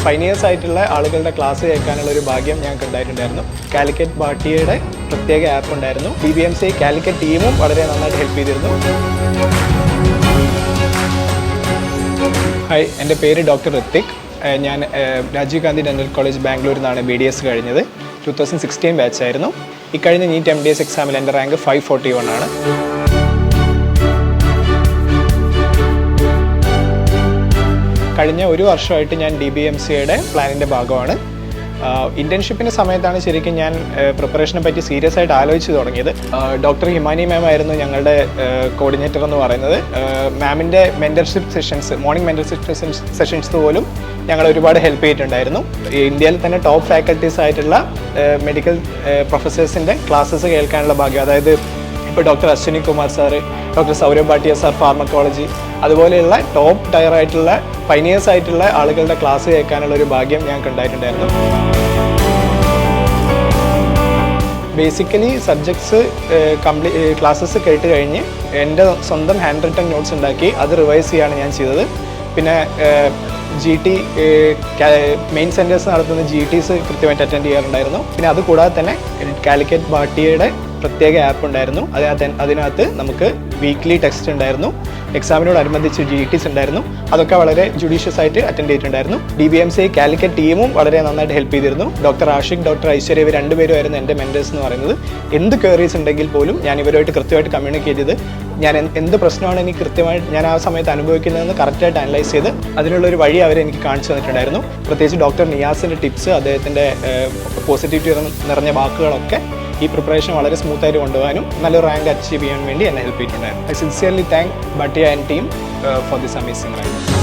Pioneers ആയിട്ടുള്ള ആളുകളുടെ class കേൾക്കാനുള്ള ഒരു ഭാഗ്യം ഞങ്ങൾക്ക് ഉണ്ടായിട്ടുണ്ടായിരുന്നു. കാലിക്കറ്റ് ഭാട്ടിയയുടെ പ്രത്യേക ആപ്പ് ഉണ്ടായിരുന്നു. DBMC കാലിക്കറ്റ് ടീമും വളരെ നന്നായിട്ട് ഹെൽപ്പ് ചെയ്തിരുന്നു. ഹായ്, എൻ്റെ പേര് ഡോക്ടർ ഋത്തിക്. ഞാൻ രാജീവ് ഗാന്ധി ഡെൻ്റൽ കോളേജ് ബാംഗ്ലൂരിൽ നിന്നാണ് BDS കഴിഞ്ഞത്. 2016 ബാച്ചായിരുന്നു. ഇക്കഴിഞ്ഞ നീറ്റ് MDS എക്സാമിൽ എൻ്റെ റാങ്ക് 541 ആണ്. കഴിഞ്ഞ ഒരു വർഷമായിട്ട് ഞാൻ DBMCയുടെ പ്ലാനിൻ്റെ ഭാഗമാണ്. ഇൻറ്റേൺഷിപ്പിൻ്റെ സമയത്താണ് ശരിക്കും ഞാൻ പ്രിപ്പറേഷനെ പറ്റി സീരിയസ് ആയിട്ട് ആലോചിച്ച് തുടങ്ങിയത്. ഡോക്ടർ ഹിമാനി മാം ആയിരുന്നു ഞങ്ങളുടെ കോർഡിനേറ്റർ എന്ന് പറയുന്നത്. മാമിൻ്റെ mentorship sessions, morning mentorship sessions പോലും ഞങ്ങൾ ഒരുപാട് ഹെൽപ്പ് ചെയ്തിട്ടുണ്ടായിരുന്നു. ഇന്ത്യയിൽ തന്നെ ടോപ്പ് ഫാക്കൽറ്റീസ് ആയിട്ടുള്ള മെഡിക്കൽ പ്രൊഫസേഴ്സിൻ്റെ ക്ലാസ്സസ് കേൾക്കാനുള്ള ഭാഗ്യം, അതായത് ഇപ്പോൾ doctor Ashwini Kumar sir, doctor Saurabh Bhatia sir pharmacology, അതുപോലെയുള്ള ടോപ്പ് ടയർ ആയിട്ടുള്ള പൈനിയേഴ്സ് ആയിട്ടുള്ള ആളുകളുടെ ക്ലാസ് കേൾക്കാനുള്ള ഒരു ഭാഗ്യം ഞങ്ങൾക്ക് ഉണ്ടായിട്ടുണ്ടായിരുന്നു. ബേസിക്കലി സബ്ജക്ട്സ് ക്ലാസ്സസ് കേട്ട് കഴിഞ്ഞ് എൻ്റെ സ്വന്തം ഹാൻഡ് റിട്ടൺ നോട്ട്സ് ഉണ്ടാക്കി അത് റിവൈസ് ചെയ്യാണ് ഞാൻ ചെയ്തത്. പിന്നെ GT മെയിൻ സെൻറ്റേഴ്സ് നടത്തുന്ന GTs കൃത്യമായിട്ട് അറ്റൻഡ് ചെയ്യാറുണ്ടായിരുന്നു. പിന്നെ അതുകൂടാതെ തന്നെ കാലിക്കറ്റ് ഭാട്ടിയയുടെ പ്രത്യേക ആപ്പ് ഉണ്ടായിരുന്നു. അതിനകത്ത് നമുക്ക് വീക്ക്ലി ടെക്സ്റ്റ് ഉണ്ടായിരുന്നു. എക്സാമിനോടനുബന്ധിച്ച് GTs ഉണ്ടായിരുന്നു. അതൊക്കെ വളരെ ജുഡീഷ്യസ് ആയിട്ട് അറ്റൻഡ് ചെയ്തിട്ടുണ്ടായിരുന്നു. DBMC കാലിക്കറ്റ് ടീമും വളരെ നന്നായിട്ട് ഹെൽപ്പ് ചെയ്തിരുന്നു. ഡോക്ടർ ആഷിഖ്, ഡോക്ടർ ഐശ്വര്യ, ഇവർ രണ്ടുപേരുമായിരുന്നു എൻ്റെ മെൻറ്റേഴ്സ് എന്ന് പറയുന്നത്. എന്ത് ക്വയറീസ് ഉണ്ടെങ്കിൽ പോലും ഞാൻ ഇവരുമായിട്ട് കൃത്യമായിട്ട് കമ്മ്യൂണിക്കേറ്റ് ചെയ്ത് ഞാൻ എന്ത് പ്രശ്നമാണ് എനിക്ക് കൃത്യമായിട്ട് ഞാൻ ആ സമയത്ത് അനുഭവിക്കുന്നതെന്ന് കറക്റ്റായിട്ട് അനലൈസ് ചെയ്ത് അതിനുള്ളൊരു വഴി അവരെനിക്ക് കാണിച്ചു തന്നിട്ടുണ്ടായിരുന്നു. പ്രത്യേകിച്ച് ഡോക്ടർ നിയാസിൻ്റെ ടിപ്സ്, അദ്ദേഹത്തിൻ്റെ പോസിറ്റിവിറ്റി നിറഞ്ഞ വാക്കുകളൊക്കെ ഈ പ്രിപ്പറേഷൻ വളരെ സ്മൂത്തായിട്ട് കൊണ്ടുപോകാനും നല്ലൊരു റാങ്ക് അച്ചീവ് ചെയ്യാൻ വേണ്ടി എന്നെ ഹെൽപ്പ് ചെയ്തിട്ടുണ്ടായിരുന്നു. I sincerely thank Bhatia and team for this amazing rank.